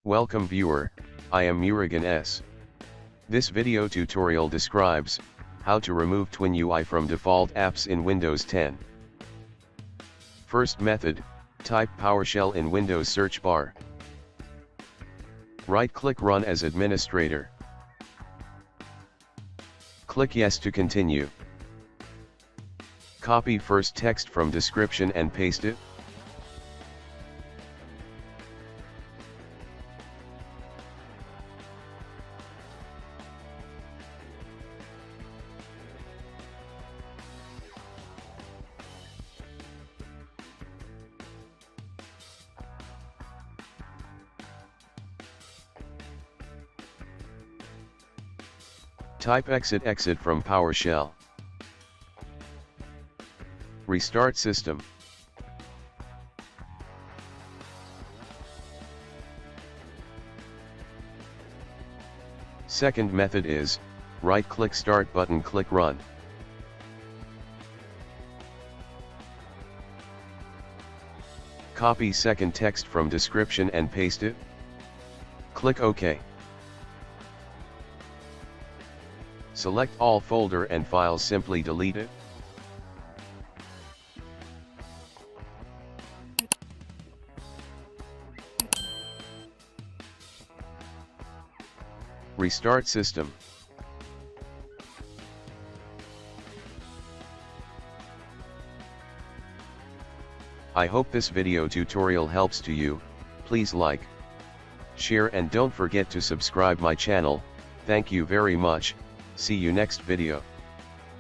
Welcome viewer, I am Murugan S. This video tutorial describes how to remove TWINUI from default apps in Windows 10. First method, type PowerShell in Windows search bar. Right-click Run as administrator. Click Yes to continue. Copy first text from description and paste it. Type exit from PowerShell. Restart system. Second method is, right-click Start button, click Run. Copy second text from description and paste it. Click OK. Select all folder and files, simply delete it. Restart system. I hope this video tutorial helps to you. Please like, share and don't forget to subscribe my channel. Thank you very much. See you next video.